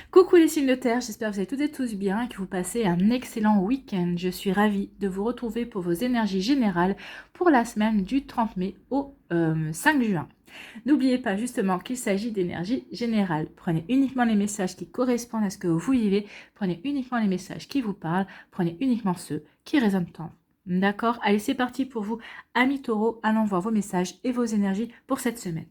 Coucou les signes de terre, j'espère que vous allez toutes et tous bien et que vous passez un excellent week-end. Je suis ravie de vous retrouver pour vos énergies générales pour la semaine du 30 mai au 5 juin. N'oubliez pas justement qu'il s'agit d'énergie générale. Prenez uniquement les messages qui correspondent à ce que vous vivez, prenez uniquement les messages qui vous parlent, prenez uniquement ceux qui résonnent en vous. D'accord? Allez, c'est parti pour vous, amis taureaux, allons voir vos messages et vos énergies pour cette semaine.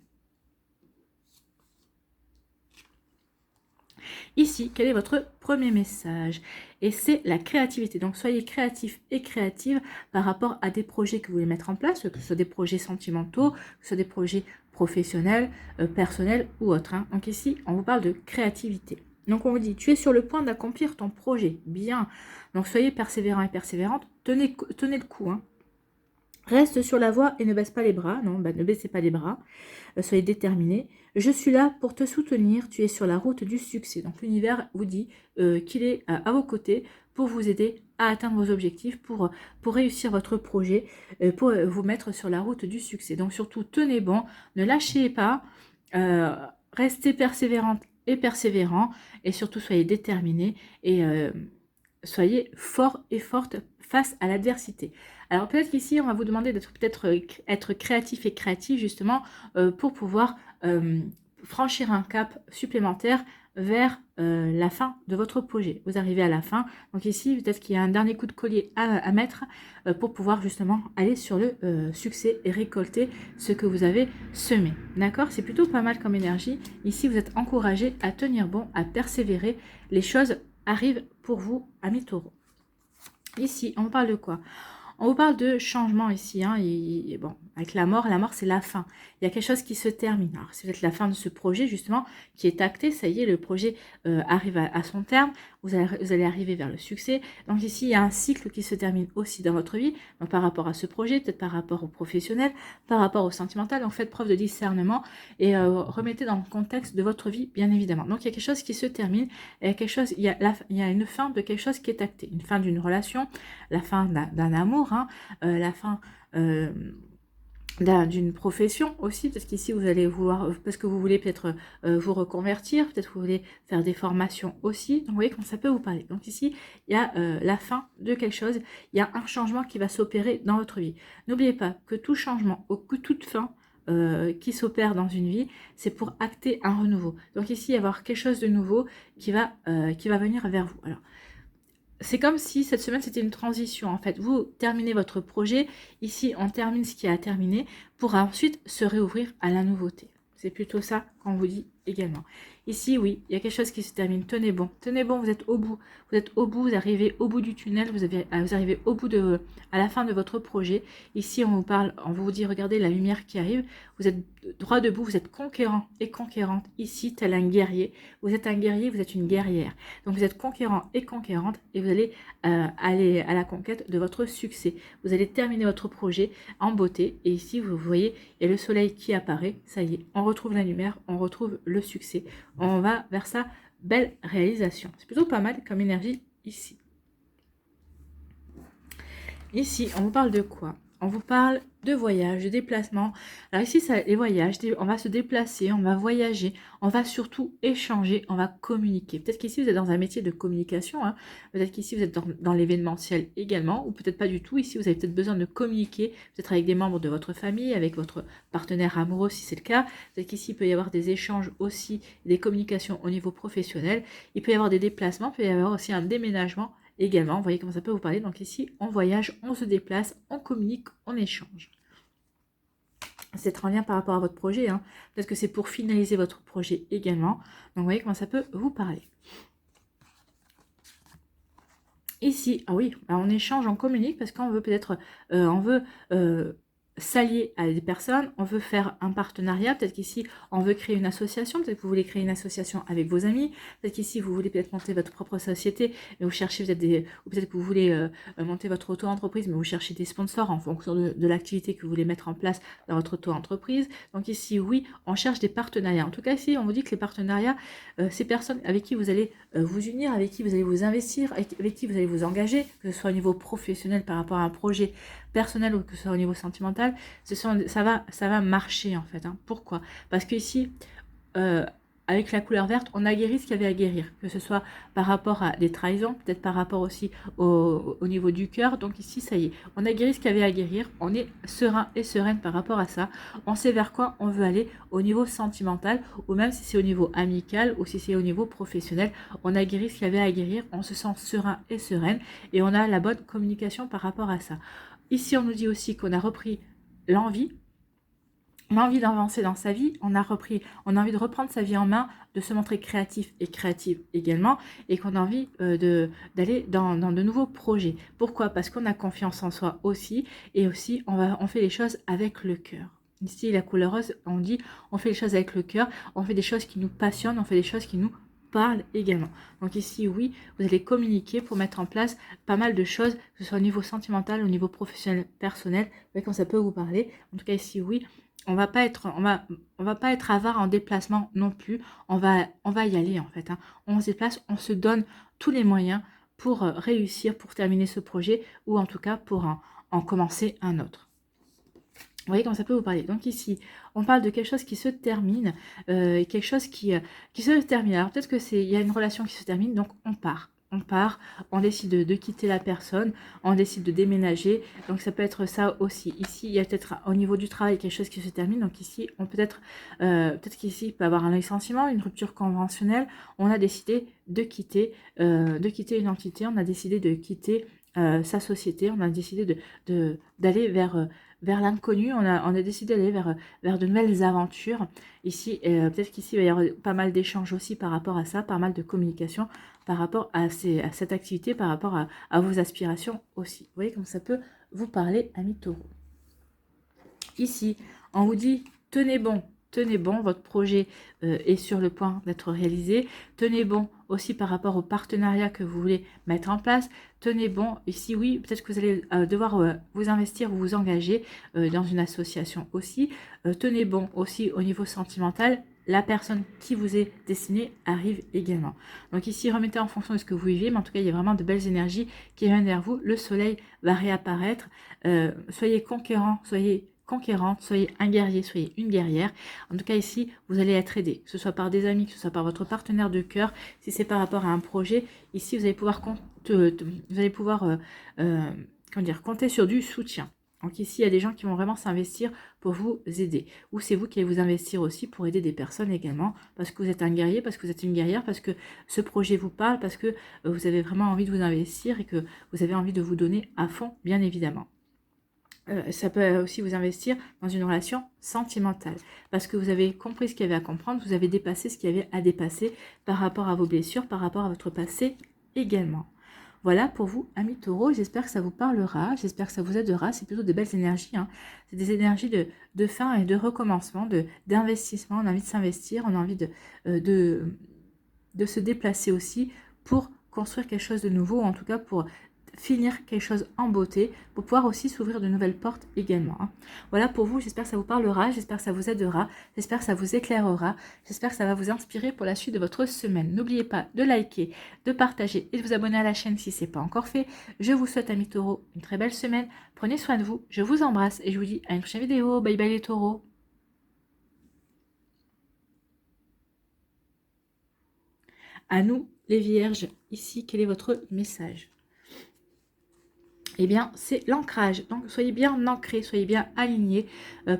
Ici, quel est votre premier message? Et c'est la créativité. Donc, soyez créatifs et créatives par rapport à des projets que vous voulez mettre en place, que ce soit des projets sentimentaux, que ce soit des projets professionnels, personnels ou autres. Hein. Donc ici, on vous parle de créativité. Donc, on vous dit, tu es sur le point d'accomplir ton projet. Bien. Donc, soyez persévérants et persévérantes. Tenez le coup. Hein. Reste sur la voie et ne baisse pas les bras. Non, ne baissez pas les bras. Soyez déterminés. Je suis là pour te soutenir. Tu es sur la route du succès. Donc l'univers vous dit qu'il est à vos côtés pour vous aider à atteindre vos objectifs, pour réussir votre projet, pour vous mettre sur la route du succès. Donc surtout, tenez bon, ne lâchez pas, restez persévérante et persévérant, et surtout soyez déterminés et soyez forts et fortes face à l'adversité. Alors peut-être qu'ici, on va vous demander d'être être créatif et créatif justement pour pouvoir franchir un cap supplémentaire vers la fin de votre projet. Vous arrivez à la fin, donc ici peut-être qu'il y a un dernier coup de collier à mettre pour pouvoir justement aller sur le succès et récolter ce que vous avez semé. D'accord? C'est plutôt pas mal comme énergie. Ici, vous êtes encouragé à tenir bon, à persévérer. Les choses arrivent pour vous, amis taureaux. Ici, on parle de quoi? On vous parle de changement ici, hein, et bon, avec la mort c'est la fin. Il y a quelque chose qui se termine. Alors, c'est peut-être la fin de ce projet, justement, qui est acté. Ça y est, le projet arrive à son terme. Vous allez arriver vers le succès. Donc ici, il y a un cycle qui se termine aussi dans votre vie. Donc par rapport à ce projet, peut-être par rapport au professionnel, par rapport au sentimental. Donc faites preuve de discernement et remettez dans le contexte de votre vie, bien évidemment. Donc il y a quelque chose qui se termine. Il y a une fin de quelque chose qui est acté. Une fin d'une relation, la fin d'un amour, hein, la fin d'une profession aussi, parce qu'ici vous allez vouloir, parce que vous voulez peut-être vous reconvertir, peut-être que vous voulez faire des formations aussi, donc vous voyez comment ça peut vous parler. Donc ici, il y a la fin de quelque chose, il y a un changement qui va s'opérer dans votre vie. N'oubliez pas que tout changement ou que toute fin qui s'opère dans une vie, c'est pour acter un renouveau. Donc ici, il va y avoir quelque chose de nouveau qui va venir vers vous. Alors, c'est comme si cette semaine c'était une transition en fait. Vous terminez votre projet, ici on termine ce qui a terminé pour ensuite se réouvrir à la nouveauté. C'est plutôt ça qu'on vous dit également. Ici, oui, il y a quelque chose qui se termine. Tenez bon, vous êtes au bout. Vous êtes au bout, vous arrivez au bout du tunnel, vous arrivez au bout à la fin de votre projet. Ici, on vous dit, regardez la lumière qui arrive. Vous êtes droit debout, vous êtes conquérant et conquérante. Ici, tel un guerrier. Vous êtes un guerrier, vous êtes une guerrière. Donc, vous êtes conquérant et conquérante et vous allez aller à la conquête de votre succès. Vous allez terminer votre projet en beauté. Et ici, vous voyez, il y a le soleil qui apparaît. Ça y est, on retrouve la lumière, on retrouve le succès. On va vers sa belle réalisation. C'est plutôt pas mal comme énergie ici. Ici, on vous parle de quoi? On vous parle de voyage, de déplacement. Alors ici, les voyages, on va se déplacer, on va voyager, on va surtout échanger, on va communiquer. Peut-être qu'ici, vous êtes dans un métier de communication, hein. Peut-être qu'ici, vous êtes dans l'événementiel également, ou peut-être pas du tout. Ici, vous avez peut-être besoin de communiquer, peut-être avec des membres de votre famille, avec votre partenaire amoureux, si c'est le cas. Peut-être qu'ici, il peut y avoir des échanges aussi, des communications au niveau professionnel. Il peut y avoir des déplacements, il peut y avoir aussi un déménagement également. Vous voyez comment ça peut vous parler. Donc ici, on voyage, on se déplace, on communique, on échange. C'est très bien par rapport à votre projet. Hein. Peut-être que c'est pour finaliser votre projet également. Donc vous voyez comment ça peut vous parler. Ici, ah oui, on échange, on communique parce qu'on veut peut-être, s'allier à des personnes, on veut faire un partenariat, peut-être qu'ici on veut créer une association, peut-être que vous voulez créer une association avec vos amis, peut-être qu'ici vous voulez peut-être monter votre propre société, mais vous cherchez ou peut-être que vous voulez monter votre auto-entreprise, mais vous cherchez des sponsors en fonction de l'activité que vous voulez mettre en place dans votre auto-entreprise. Donc ici, oui, on cherche des partenariats. En tout cas, ici, on vous dit que les partenariats, ces personnes avec qui vous allez vous unir, avec qui vous allez vous investir, avec qui vous allez vous engager, que ce soit au niveau professionnel par rapport à un projet personnel ou que ce soit au niveau sentimental, ça va marcher en fait. Hein. Pourquoi? Parce que ici, avec la couleur verte, on a guéri ce qu'il y avait à guérir, que ce soit par rapport à des trahisons, peut-être par rapport aussi au niveau du cœur. Donc ici, ça y est, on a guéri ce qu'il y avait à guérir, on est serein et sereine par rapport à ça, on sait vers quoi on veut aller au niveau sentimental, ou même si c'est au niveau amical, ou si c'est au niveau professionnel, on a guéri ce qu'il y avait à guérir, on se sent serein et sereine, et on a la bonne communication par rapport à ça. Ici, on nous dit aussi qu'on a repris l'envie d'avancer dans sa vie, on a envie de reprendre sa vie en main, de se montrer créatif et créative également, et qu'on a envie d'aller dans de nouveaux projets. Pourquoi? Parce qu'on a confiance en soi aussi, et aussi on fait les choses avec le cœur. Ici, la couleur rose, on dit on fait les choses avec le cœur, on fait des choses qui nous passionnent, on fait des choses qui nous parlent également. Donc ici, oui, vous allez communiquer pour mettre en place pas mal de choses, que ce soit au niveau sentimental, au niveau professionnel, personnel, comme ça peut vous parler. En tout cas, ici, oui, on va pas être avare en déplacement non plus. On va y aller en fait. On se déplace, on se donne tous les moyens pour réussir, pour terminer ce projet, ou en tout cas pour en commencer un autre. Vous voyez comment ça peut vous parler. Donc ici, on parle de quelque chose qui se termine, quelque chose qui se termine. Alors peut-être il y a une relation qui se termine, donc on part, on décide de quitter la personne, on décide de déménager, donc ça peut être ça aussi. Ici, il y a peut-être au niveau du travail quelque chose qui se termine, donc ici, on peut-être qu'ici, il peut y avoir un licenciement, une rupture conventionnelle, on a décidé de quitter une entité, on a décidé de quitter sa société, on a décidé d'aller vers l'inconnu, on a décidé d'aller vers de nouvelles aventures. Ici, peut-être qu'ici, il va y avoir pas mal d'échanges aussi par rapport à ça, pas mal de communication par rapport à cette activité, par rapport à vos aspirations aussi. Vous voyez comme ça peut vous parler, amis taureaux. Ici, on vous dit, tenez bon, votre projet est sur le point d'être réalisé. Tenez bon aussi par rapport au partenariat que vous voulez mettre en place. Tenez bon, ici oui, peut-être que vous allez devoir vous investir ou vous engager dans une association aussi. Tenez bon aussi au niveau sentimental. La personne qui vous est destinée arrive également. Donc ici, remettez en fonction de ce que vous vivez, mais en tout cas, il y a vraiment de belles énergies qui viennent vers vous. Le soleil va réapparaître. Soyez conquérants, soyez conquérante, soyez un guerrier, soyez une guerrière. En tout cas ici, vous allez être aidé, que ce soit par des amis, que ce soit par votre partenaire de cœur. Si c'est par rapport à un projet, ici vous allez pouvoir compter sur du soutien. Donc ici, il y a des gens qui vont vraiment s'investir pour vous aider. Ou c'est vous qui allez vous investir aussi pour aider des personnes également, parce que vous êtes un guerrier, parce que vous êtes une guerrière, parce que ce projet vous parle, parce que vous avez vraiment envie de vous investir et que vous avez envie de vous donner à fond, bien évidemment. Ça peut aussi vous investir dans une relation sentimentale, parce que vous avez compris ce qu'il y avait à comprendre, vous avez dépassé ce qu'il y avait à dépasser par rapport à vos blessures, par rapport à votre passé également. Voilà pour vous, amis taureaux, j'espère que ça vous parlera, j'espère que ça vous aidera, c'est plutôt de belles énergies, c'est des énergies de fin et de recommencement, d'investissement, on a envie de s'investir, on a envie de se déplacer aussi pour construire quelque chose de nouveau, ou en tout cas pour finir quelque chose en beauté, pour pouvoir aussi s'ouvrir de nouvelles portes également. Voilà pour vous, j'espère que ça vous parlera, j'espère que ça vous aidera, j'espère que ça vous éclairera, j'espère que ça va vous inspirer pour la suite de votre semaine. N'oubliez pas de liker, de partager et de vous abonner à la chaîne si ce n'est pas encore fait. Je vous souhaite, amis taureaux, une très belle semaine, prenez soin de vous, je vous embrasse et je vous dis à une prochaine vidéo. Bye bye les taureaux. À nous les vierges, ici quel est votre message? Eh bien, c'est l'ancrage. Donc, soyez bien ancrés, soyez bien alignés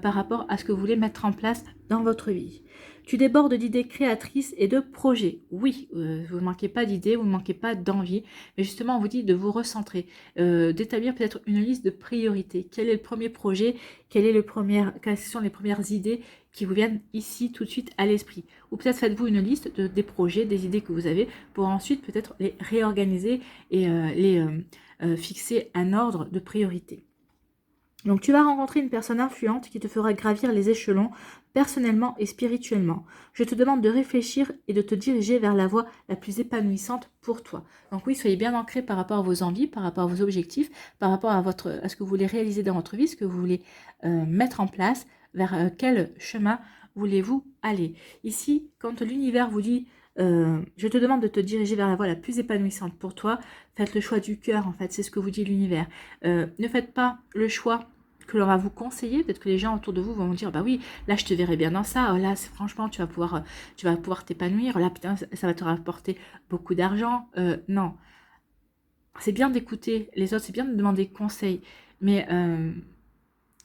par rapport à ce que vous voulez mettre en place dans votre vie. Tu débordes d'idées créatrices et de projets. Oui, vous ne manquez pas d'idées, vous ne manquez pas d'envie, mais justement, on vous dit de vous recentrer, d'établir peut-être une liste de priorités. Quel est le premier projet? Quelles sont les premières idées qui vous viennent ici tout de suite à l'esprit? Ou peut-être faites-vous une liste des projets, des idées que vous avez pour ensuite peut-être les réorganiser et fixer un ordre de priorité. Donc tu vas rencontrer une personne influente qui te fera gravir les échelons personnellement et spirituellement. Je te demande de réfléchir et de te diriger vers la voie la plus épanouissante pour toi. Donc oui, soyez bien ancrés par rapport à vos envies, par rapport à vos objectifs, par rapport à ce que vous voulez réaliser dans votre vie, ce que vous voulez mettre en place, vers quel chemin voulez-vous aller. Ici, quand l'univers vous dit je te demande de te diriger vers la voie la plus épanouissante pour toi. Faites le choix du cœur, en fait, c'est ce que vous dit l'univers. Ne faites pas le choix que l'on va vous conseiller, peut-être que les gens autour de vous vont vous dire, bah oui, là je te verrai bien dans ça, là franchement tu vas pouvoir t'épanouir, là putain ça va te rapporter beaucoup d'argent. Non, c'est bien d'écouter les autres, c'est bien de demander conseil, mais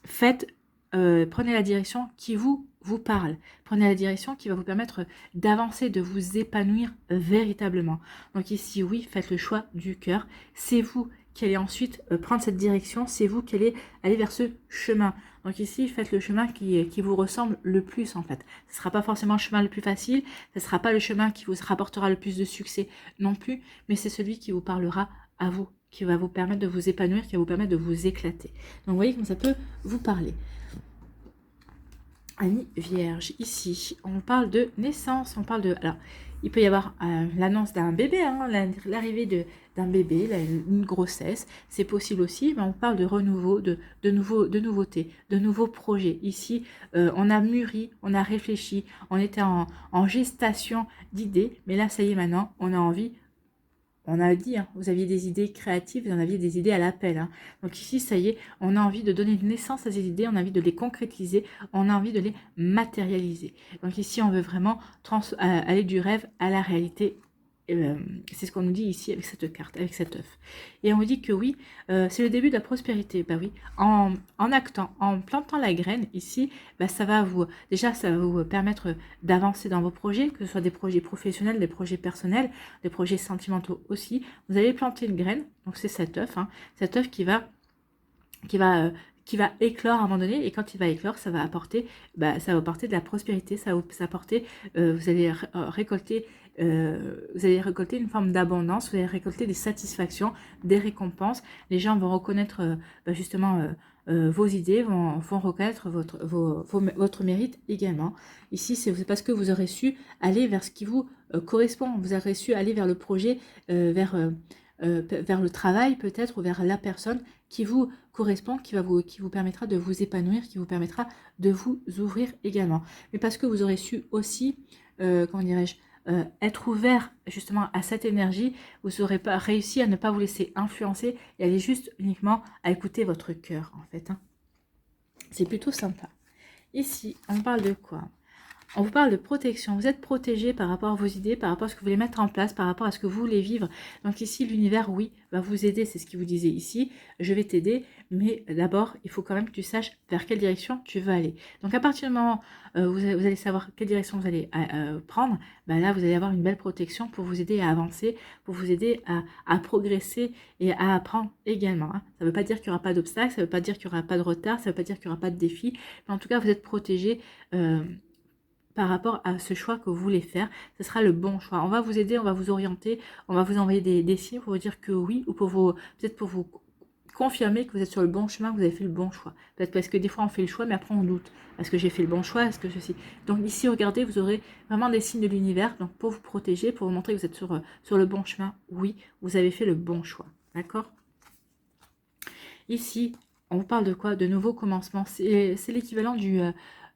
faites, prenez la direction qui vous parle. Prenez la direction qui va vous permettre d'avancer, de vous épanouir véritablement. Donc ici, oui, faites le choix du cœur. C'est vous qui allez ensuite prendre cette direction. C'est vous qui allez aller vers ce chemin. Donc ici, faites le chemin qui vous ressemble le plus en fait. Ce ne sera pas forcément le chemin le plus facile. Ce ne sera pas le chemin qui vous rapportera le plus de succès non plus. Mais c'est celui qui vous parlera à vous, qui va vous permettre de vous épanouir, qui va vous permettre de vous éclater. Donc vous voyez comment ça peut vous parler. Amis Vierge, ici, on parle de naissance, on parle de... Alors, il peut y avoir l'annonce d'un bébé, hein, l'arrivée d'un bébé, une grossesse, c'est possible aussi, mais on parle de renouveau, de nouveautés, de nouveaux projets. Ici, on a mûri, on a réfléchi, on était en gestation d'idées, mais là, ça y est, maintenant, on a envie... On a dit, hein, vous aviez des idées créatives, vous en aviez des idées à l'appel. Hein. Donc ici, ça y est, on a envie de donner naissance à ces idées, on a envie de les concrétiser, on a envie de les matérialiser. Donc ici, on veut vraiment aller du rêve à la réalité. C'est ce qu'on nous dit ici avec cette carte, avec cet œuf. Et on vous dit que oui, c'est le début de la prospérité. Bah oui, en actant, en plantant la graine ici, bah ça va vous permettre d'avancer dans vos projets, que ce soit des projets professionnels, des projets personnels, des projets sentimentaux aussi. Vous allez planter une graine, donc c'est cet œuf, hein, cet œuf qui va éclore à un moment donné, et quand il va éclore, ça va apporter de la prospérité, ça va apporter, vous allez récolter une forme d'abondance, vous allez récolter des satisfactions, des récompenses. Les gens vont reconnaître justement vos idées, vont reconnaître votre mérite également. Ici, c'est parce que vous aurez su aller vers ce qui vous correspond, vous aurez su aller vers le projet, vers le travail peut-être, ou vers la personne qui vous correspond, qui vous permettra de vous épanouir, qui vous permettra de vous ouvrir également. Mais parce que vous aurez su aussi, comment dirais-je, être ouvert justement à cette énergie, vous n'aurez pas réussi à ne pas vous laisser influencer et aller juste uniquement à écouter votre cœur en fait. Hein. C'est plutôt sympa. Ici, on parle de quoi ? On vous parle de protection. Vous êtes protégé par rapport à vos idées, par rapport à ce que vous voulez mettre en place, par rapport à ce que vous voulez vivre. Donc ici, l'univers, oui, va vous aider. C'est ce qu'il vous disait ici. Je vais t'aider, mais d'abord, il faut quand même que tu saches vers quelle direction tu veux aller. Donc à partir du moment où vous allez savoir quelle direction vous allez prendre, ben là, vous allez avoir une belle protection pour vous aider à avancer, pour vous aider à progresser et à apprendre également. Hein. Ça ne veut pas dire qu'il n'y aura pas d'obstacles, ça ne veut pas dire qu'il n'y aura pas de retard, ça ne veut pas dire qu'il n'y aura pas de défis, mais en tout cas, vous êtes protégé par rapport à ce choix que vous voulez faire. Ce sera le bon choix. On va vous aider, on va vous orienter, on va vous envoyer des signes pour vous dire que oui, ou peut-être pour vous confirmer que vous êtes sur le bon chemin, que vous avez fait le bon choix. Peut-être parce que des fois on fait le choix, mais après on doute. Est-ce que j'ai fait le bon choix? Est-ce que ceci? Donc ici, regardez, vous aurez vraiment des signes de l'univers, donc pour vous protéger, pour vous montrer que vous êtes sur le bon chemin. Oui, vous avez fait le bon choix. D'accord? Ici, on vous parle de quoi? De nouveaux commencements. C'est l'équivalent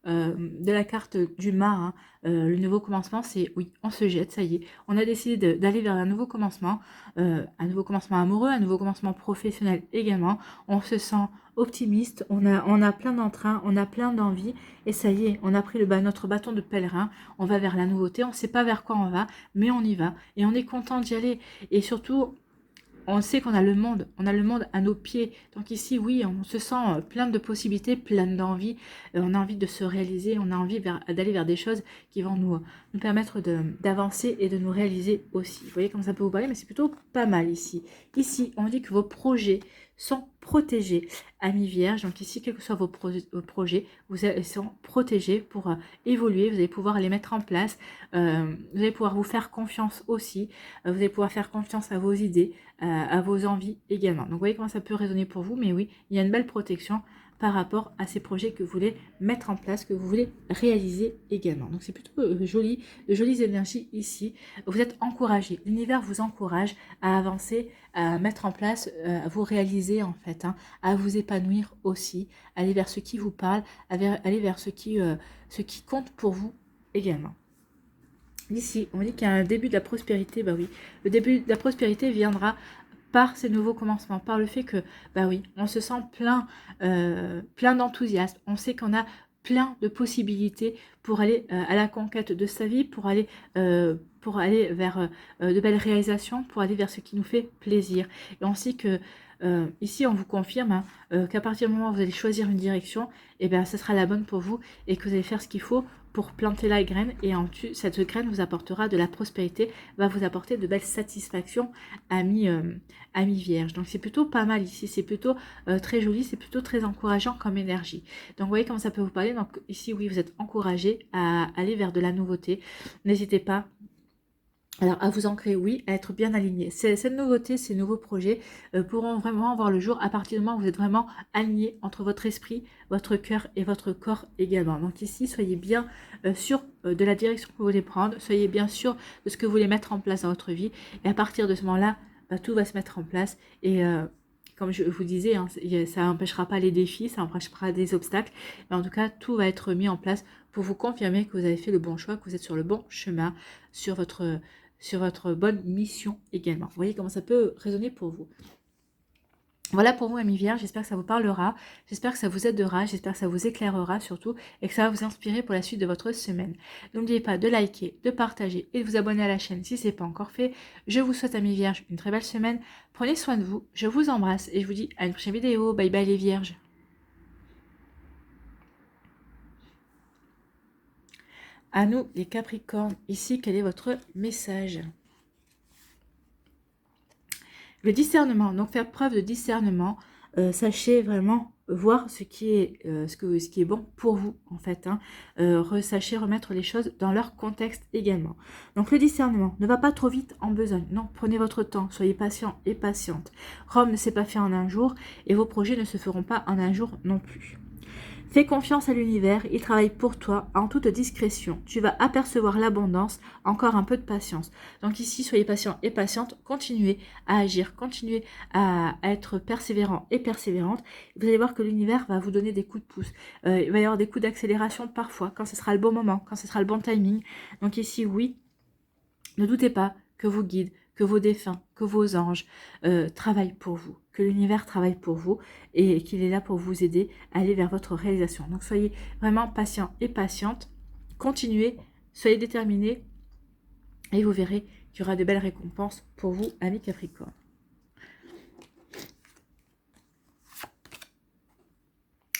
de la carte du mât. Hein. Le nouveau commencement, c'est oui, on se jette, ça y est. On a décidé d'aller vers un nouveau commencement amoureux, un nouveau commencement professionnel également. On se sent optimiste, on a plein d'entrain, on a plein d'envie, et ça y est, on a pris notre bâton de pèlerin, on va vers la nouveauté, on ne sait pas vers quoi on va, mais on y va, et on est content d'y aller. Et surtout, on sait qu'on a le monde à nos pieds. Donc ici, oui, on se sent plein de possibilités, plein d'envie. On a envie de se réaliser, on a envie d'aller vers des choses qui vont nous permettre d'avancer et de nous réaliser aussi. Vous voyez comment ça peut vous parler, mais c'est plutôt pas mal ici. Ici, on dit que vos projets sont protégés, amis vierges. Donc ici, quels que soient vos projets, vous sont protégés pour évoluer. Vous allez pouvoir les mettre en place. Vous allez pouvoir vous faire confiance aussi. Vous allez pouvoir faire confiance à vos idées, à vos envies également. Donc vous voyez comment ça peut résonner pour vous, mais oui, il y a une belle protection par rapport à ces projets que vous voulez mettre en place, que vous voulez réaliser également. Donc c'est plutôt joli, de jolies énergies ici. Vous êtes encouragé, l'univers vous encourage à avancer, à mettre en place, à vous réaliser en fait, hein, à vous épanouir aussi, aller vers ce qui vous parle, aller vers ce qui compte pour vous également. Ici, on dit qu'il y a un début de la prospérité. Bah oui, le début de la prospérité viendra par ces nouveaux commencements, par le fait que, bah oui, on se sent plein d'enthousiasme, on sait qu'on a plein de possibilités pour aller à la conquête de sa vie, pour aller vers de belles réalisations, pour aller vers ce qui nous fait plaisir. Et on sait que ici, on vous confirme qu'à partir du moment où vous allez choisir une direction, et bien, ce sera la bonne pour vous et que vous allez faire ce qu'il faut pour planter la graine. Et cette graine vous apportera de la prospérité, va vous apporter de belles satisfactions à mi-vierge. Donc, c'est plutôt pas mal ici. C'est plutôt très joli. C'est plutôt très encourageant comme énergie. Donc, vous voyez comment ça peut vous parler. Donc, ici, oui, vous êtes encouragé à aller vers de la nouveauté. N'hésitez pas. Alors, à vous ancrer, oui, à être bien aligné. Cette nouveauté, ces nouveaux projets pourront vraiment voir le jour à partir du moment où vous êtes vraiment aligné entre votre esprit, votre cœur et votre corps également. Donc ici, soyez bien sûr de la direction que vous voulez prendre, soyez bien sûr de ce que vous voulez mettre en place dans votre vie. Et à partir de ce moment-là, tout va se mettre en place. Et comme je vous disais, hein, ça n'empêchera pas les défis, ça n'empêchera des obstacles. Mais en tout cas, tout va être mis en place pour vous confirmer que vous avez fait le bon choix, que vous êtes sur le bon chemin, sur votre bonne mission également. Vous voyez comment ça peut résonner pour vous. Voilà pour vous, amis vierges, j'espère que ça vous parlera, j'espère que ça vous aidera, j'espère que ça vous éclairera surtout et que ça va vous inspirer pour la suite de votre semaine. N'oubliez pas de liker, de partager et de vous abonner à la chaîne si ce n'est pas encore fait. Je vous souhaite, amis vierges, une très belle semaine. Prenez soin de vous, je vous embrasse et je vous dis à une prochaine vidéo. Bye bye les vierges. À nous les capricornes, ici quel est votre message ? Le discernement, donc faire preuve de discernement, sachez vraiment voir ce qui est bon pour vous en fait. Sachez remettre les choses dans leur contexte également. Donc le discernement, ne va pas trop vite en besogne. Non, prenez votre temps, soyez patient et patiente. Rome ne s'est pas fait en un jour et vos projets ne se feront pas en un jour non plus. Fais confiance à l'univers, il travaille pour toi en toute discrétion. Tu vas apercevoir l'abondance, encore un peu de patience. Donc ici, soyez patient et patiente, continuez à agir, continuez à être persévérant et persévérante. Vous allez voir que l'univers va vous donner des coups de pouce. Il va y avoir des coups d'accélération parfois, quand ce sera le bon moment, quand ce sera le bon timing. Donc ici, oui, ne doutez pas que vos guides, que vos défunts, que vos anges travaillent pour vous, que l'univers travaille pour vous et qu'il est là pour vous aider à aller vers votre réalisation. Donc soyez vraiment patient et patiente, continuez, soyez déterminés et vous verrez qu'il y aura de belles récompenses pour vous, amis Capricorne.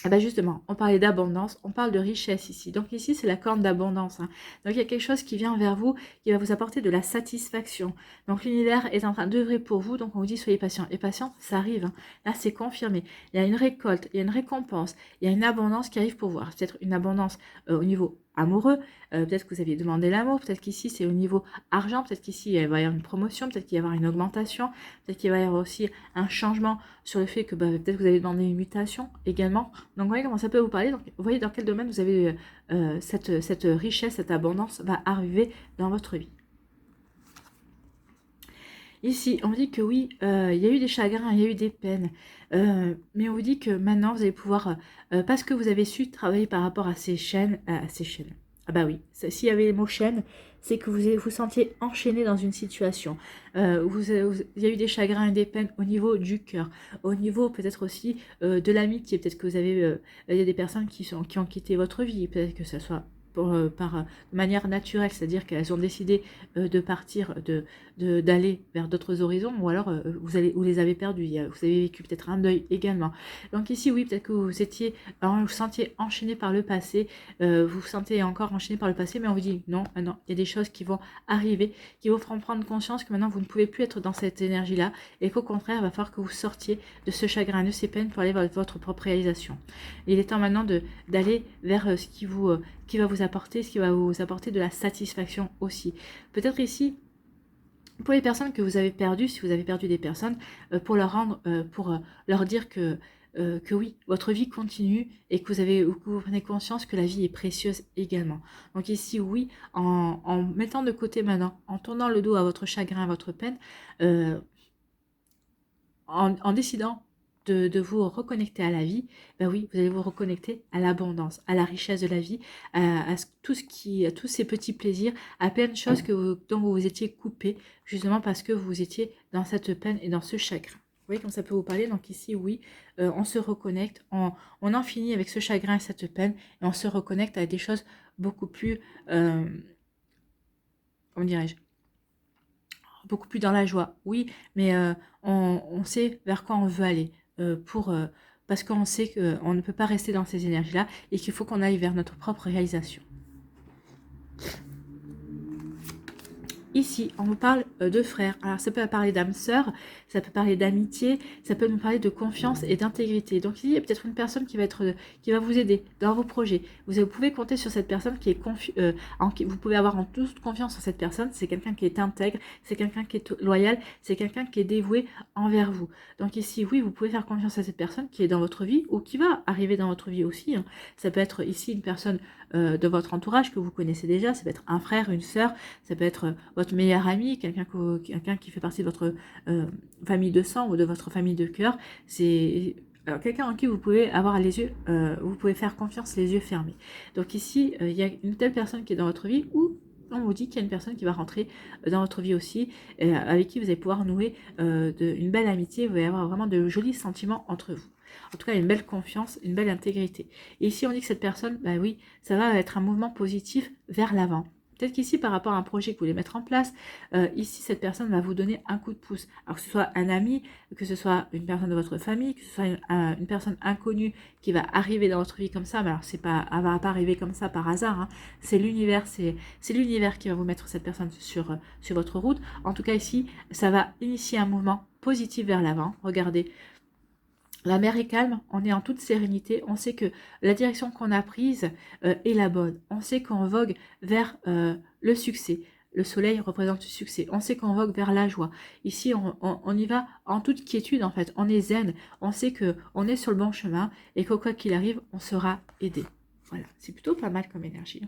Ah bah justement, on parlait d'abondance, on parle de richesse ici. Donc ici, c'est la corne d'abondance. Donc il y a quelque chose qui vient vers vous, qui va vous apporter de la satisfaction. Donc l'univers est en train d'œuvrer pour vous, donc on vous dit soyez patient. Et patient, ça arrive. Là, c'est confirmé. Il y a une récolte, il y a une récompense, il y a une abondance qui arrive pour vous. Peut-être une abondance au niveau amoureux, peut-être que vous aviez demandé l'amour, peut-être qu'ici c'est au niveau argent, peut-être qu'ici il va y avoir une promotion, peut-être qu'il va y avoir une augmentation, peut-être qu'il va y avoir aussi un changement sur le fait que peut-être que vous avez demandé une mutation également. Donc vous voyez comment ça peut vous parler. Donc vous voyez dans quel domaine vous avez cette richesse, cette abondance va arriver dans votre vie. Ici, on vous dit que oui, il y a eu des chagrins, il y a eu des peines, mais on vous dit que maintenant, vous allez pouvoir, parce que vous avez su travailler par rapport à ces chaînes, Ah bah oui, s'il y avait les mots chaînes, c'est que vous sentiez enchaîné dans une situation. Il y a eu des chagrins et des peines au niveau du cœur, au niveau peut-être aussi de l'amitié. Peut-être que vous avez, il y a des personnes qui ont quitté votre vie, peut-être que ce soit de manière naturelle, c'est-à-dire qu'elles ont décidé de partir, d'aller vers d'autres horizons, ou alors vous les avez perdus, vous avez vécu peut-être un deuil également. Donc ici, oui, peut-être que vous vous sentiez enchaîné par le passé, vous vous sentez encore enchaîné par le passé, mais on vous dit non, non, il y a des choses qui vont arriver, qui vous feront prendre conscience que maintenant vous ne pouvez plus être dans cette énergie-là, et qu'au contraire, il va falloir que vous sortiez de ce chagrin, de ces peines pour aller vers votre propre réalisation. Il est temps maintenant d'aller vers ce qui va vous apporter, ce qui va vous apporter de la satisfaction aussi. Peut-être ici, pour les personnes que vous avez perdues, si vous avez perdu des personnes, pour leur dire que oui, votre vie continue et que vous prenez conscience que la vie est précieuse également. Donc ici, oui, en mettant de côté maintenant, en tournant le dos à votre chagrin, à votre peine, en décidant de vous reconnecter à la vie, ben oui, vous allez vous reconnecter à l'abondance, à la richesse de la vie, à tous ces petits plaisirs, à plein de choses dont vous vous étiez coupé, justement parce que vous étiez dans cette peine et dans ce chagrin. Vous voyez comme ça peut vous parler. Donc ici, oui, on se reconnecte, on en finit avec ce chagrin et cette peine, et on se reconnecte à des choses beaucoup plus, comment dirais-je, beaucoup plus dans la joie, oui, mais on sait vers quoi on veut aller, parce qu'on sait qu'on ne peut pas rester dans ces énergies-là et qu'il faut qu'on aille vers notre propre réalisation. Ici, on vous parle de frères. Alors, ça peut parler d'âme sœur, ça peut parler d'amitié, ça peut nous parler de confiance et d'intégrité. Donc, il y a peut-être une personne qui va vous aider dans vos projets. Vous pouvez compter sur cette personne qui est vous pouvez avoir en toute confiance en cette personne. C'est quelqu'un qui est intègre, c'est quelqu'un qui est loyal, c'est quelqu'un qui est dévoué envers vous. Donc ici, oui, vous pouvez faire confiance à cette personne qui est dans votre vie ou qui va arriver dans votre vie aussi. Hein. Ça peut être ici une personne de votre entourage que vous connaissez déjà. Ça peut être un frère, une sœur, ça peut être votre meilleur ami, quelqu'un qui fait partie de votre famille de sang ou de votre famille de cœur. C'est quelqu'un en qui vous pouvez avoir les yeux, vous pouvez faire confiance les yeux fermés. Donc ici, il y a une telle personne qui est dans votre vie ou on vous dit qu'il y a une personne qui va rentrer dans votre vie aussi, avec qui vous allez pouvoir nouer une belle amitié, vous allez avoir vraiment de jolis sentiments entre vous. En tout cas, une belle confiance, une belle intégrité. Et ici, on dit que cette personne, bah oui, ça va être un mouvement positif vers l'avant. Peut-être qu'ici, par rapport à un projet que vous voulez mettre en place, ici, cette personne va vous donner un coup de pouce. Alors que ce soit un ami, que ce soit une personne de votre famille, que ce soit une personne inconnue qui va arriver dans votre vie comme ça, mais alors elle va pas arriver comme ça par hasard, hein. C'est l'univers, c'est l'univers qui va vous mettre cette personne sur votre route. En tout cas, ici, ça va initier un mouvement positif vers l'avant. Regardez. La mer est calme, on est en toute sérénité, on sait que la direction qu'on a prise est la bonne. On sait qu'on vogue vers le succès. Le soleil représente le succès. On sait qu'on vogue vers la joie. Ici, on y va en toute quiétude, en fait. On est zen. On sait qu'on est sur le bon chemin et que quoi qu'il arrive, on sera aidé. Voilà, c'est plutôt pas mal comme énergie.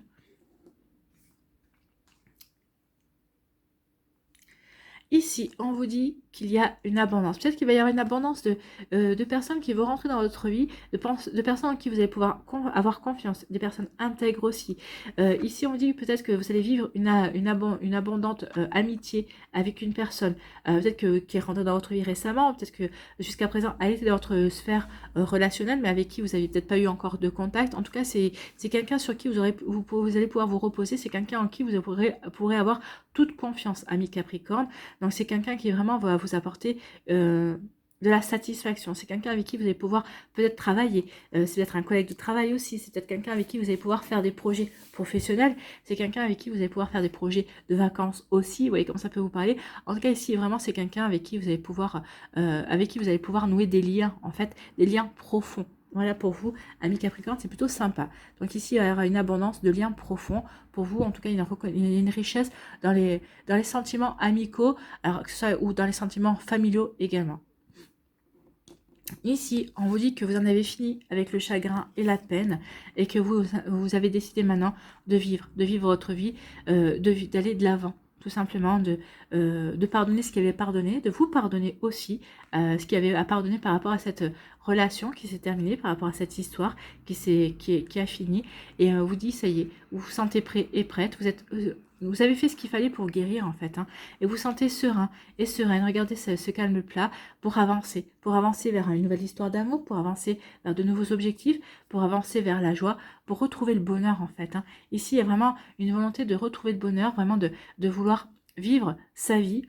Ici, on vous dit qu'il y a une abondance. Peut-être qu'il va y avoir une abondance de personnes qui vont rentrer dans votre vie, de personnes en qui vous allez pouvoir avoir confiance, des personnes intègres aussi. Ici, on dit peut-être que vous allez vivre une abondante amitié avec une personne, peut-être qui est rentrée dans votre vie récemment, peut-être que jusqu'à présent, elle était dans votre sphère relationnelle, mais avec qui vous n'avez peut-être pas eu encore de contact. En tout cas, c'est quelqu'un sur qui vous allez pouvoir vous reposer, c'est quelqu'un en qui vous pourrez avoir toute confiance, ami Capricorne. Donc c'est quelqu'un qui vraiment va vous apporter de la satisfaction. C'est quelqu'un avec qui vous allez pouvoir peut-être travailler. C'est peut-être un collègue de travail aussi. C'est peut-être quelqu'un avec qui vous allez pouvoir faire des projets professionnels. C'est quelqu'un avec qui vous allez pouvoir faire des projets de vacances aussi. Vous voyez comment ça peut vous parler. En tout cas ici vraiment c'est quelqu'un avec qui vous allez pouvoir nouer des liens, en fait, des liens profonds. Voilà pour vous, amis Capricorne, c'est plutôt sympa. Donc ici, il y aura une abondance de liens profonds. Pour vous, en tout cas, il y a une richesse dans les sentiments amicaux, alors que ce soit, ou dans les sentiments familiaux également. Ici, on vous dit que vous en avez fini avec le chagrin et la peine et que vous avez décidé maintenant de vivre votre vie, d'aller de l'avant. Tout simplement de pardonner ce qu'il avait pardonné, de vous pardonner aussi ce qu'il y avait à pardonner par rapport à cette relation qui s'est terminée, par rapport à cette histoire qui a fini. Et vous dit, ça y est, vous vous sentez prêt et prête, vous avez fait ce qu'il fallait pour guérir en fait, hein, et vous sentez serein et sereine. Regardez ce calme plat pour avancer vers une nouvelle histoire d'amour, pour avancer vers de nouveaux objectifs, pour avancer vers la joie, pour retrouver le bonheur en fait, hein. Ici, il y a vraiment une volonté de retrouver le bonheur, vraiment de vouloir vivre sa vie,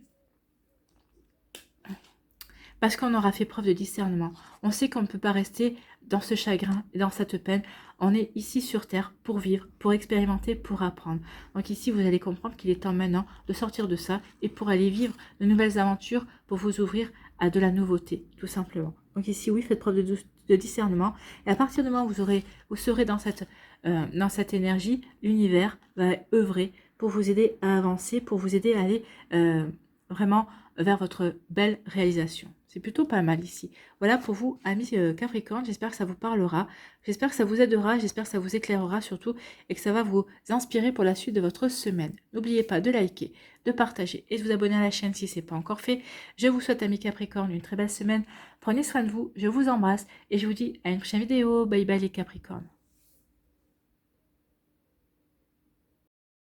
parce qu'on aura fait preuve de discernement. On sait qu'on ne peut pas rester dans ce chagrin et dans cette peine. On est ici sur Terre pour vivre, pour expérimenter, pour apprendre. Donc ici, vous allez comprendre qu'il est temps maintenant de sortir de ça et pour aller vivre de nouvelles aventures, pour vous ouvrir à de la nouveauté, tout simplement. Donc ici, oui, faites preuve de discernement. Et à partir du moment où vous serez dans cette énergie, l'univers va œuvrer pour vous aider à avancer, pour vous aider à aller vraiment vers votre belle réalisation. C'est plutôt pas mal ici. Voilà pour vous, amis Capricorne. J'espère que ça vous parlera. J'espère que ça vous aidera. J'espère que ça vous éclairera surtout et que ça va vous inspirer pour la suite de votre semaine. N'oubliez pas de liker, de partager et de vous abonner à la chaîne si ce n'est pas encore fait. Je vous souhaite, amis Capricorne, une très belle semaine. Prenez soin de vous. Je vous embrasse et je vous dis à une prochaine vidéo. Bye bye les Capricornes.